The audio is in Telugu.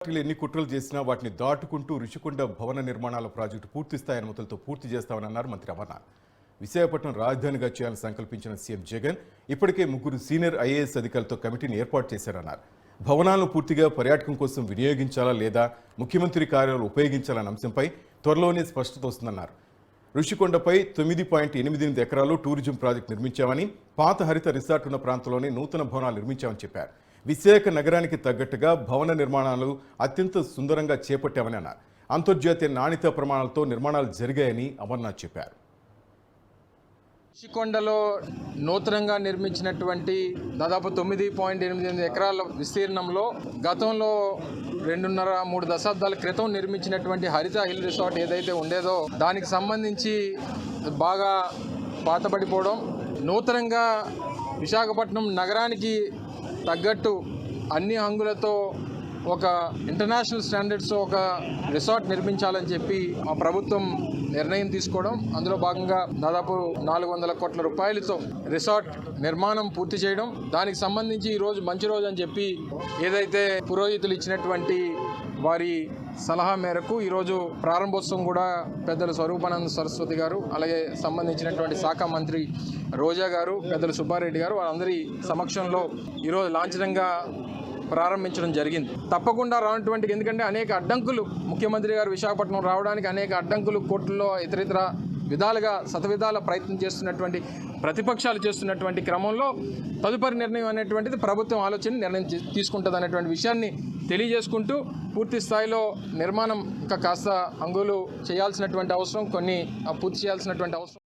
పార్టీలు ఎన్ని కుట్రలు చేసినా వాటిని దాటుకుంటూ రుషికొండ భవన నిర్మాణాల ప్రాజెక్టు పూర్తి స్థాయి అనుమతులతో పూర్తి చేస్తామని అన్నారు మంత్రి అమర్నాథ్. విశాఖపట్నం రాజధానిగా చేయాలని సంకల్పించిన సీఎం జగన్ ఇప్పటికే 3 సీనియర్ ఐఏఎస్ అధికారులతో కమిటీని ఏర్పాటు చేశారన్నారు. భవనాలను పూర్తిగా పర్యాటకం కోసం వినియోగించాలా లేదా ముఖ్యమంత్రి కార్యాలయాలు ఉపయోగించాలన్న అంశంపై త్వరలోనే స్పష్టత వస్తుందన్నారు. రుషికొండపై 9.88 ఎకరాలు టూరిజం ప్రాజెక్టు నిర్మించామని, పాత హరిత రిసార్ట్ ఉన్న ప్రాంతంలోనే నూతన భవనాలు నిర్మించామని చెప్పారు. విశాఖ నగరానికి తగ్గట్టుగా భవన నిర్మాణాలు అత్యంత సుందరంగా చేపట్టామని అన్నారు. అంతర్జాతీయ నాణ్యతా ప్రమాణాలతో నిర్మాణాలు జరిగాయని అమర్నాథ్ చెప్పారు. రుషికొండలో నూతనంగా నిర్మించినటువంటి దాదాపు 9.88 ఎకరాల విస్తీర్ణంలో గతంలో 2.5-3 దశాబ్దాల క్రితం నిర్మించినటువంటి హరిత హిల్ రిసార్ట్ ఏదైతే ఉండేదో దానికి సంబంధించి బాగా పాతబడిపోవడం, నూతనంగా విశాఖపట్నం నగరానికి తగ్గట్టు అన్ని హంగులతో ఒక ఇంటర్నేషనల్ స్టాండర్డ్స్ ఒక రిసార్ట్ నిర్మించాలని చెప్పి మా ప్రభుత్వం నిర్ణయం తీసుకోవడం, అందులో భాగంగా దాదాపు 400 కోట్ల రూపాయలతో రిసార్ట్ నిర్మాణం పూర్తి చేయడం, దానికి సంబంధించి ఈరోజు మంచి రోజు అని చెప్పి ఏదైతే పురోహితులు ఇచ్చినటువంటి వారి సలహా మేరకు ఈరోజు ప్రారంభోత్సవం కూడా పెద్దలు స్వరూపానంద సరస్వతి గారు, అలాగే సంబంధించినటువంటి శాఖ మంత్రి రోజా గారు, పెద్దలు సుబ్బారెడ్డి గారు వాళ్ళందరి సమక్షంలో ఈరోజు లాంఛనంగా ప్రారంభించడం జరిగింది. తప్పకుండా రానటువంటి, ఎందుకంటే అనేక అడ్డంకులు ముఖ్యమంత్రి గారు విశాఖపట్నం రావడానికి అనేక అడ్డంకులు కోర్టుల్లో ఇతరితర విధాలుగా శతవిధాల ప్రయత్నం చేస్తున్నటువంటి ప్రతిపక్షాలు చేస్తున్నటువంటి క్రమంలో తదుపరి నిర్ణయం అనేటువంటిది ప్రభుత్వం నిర్ణయం తీసుకుంటుంది అనేటువంటి విషయాన్ని తెలియజేసుకుంటూ పూర్తి స్థాయిలో నిర్మాణం ఇంకా కాస్త హంగులు చేయాల్సినటువంటి అవసరం, కొన్ని పూర్తి చేయాల్సినటువంటి అవసరం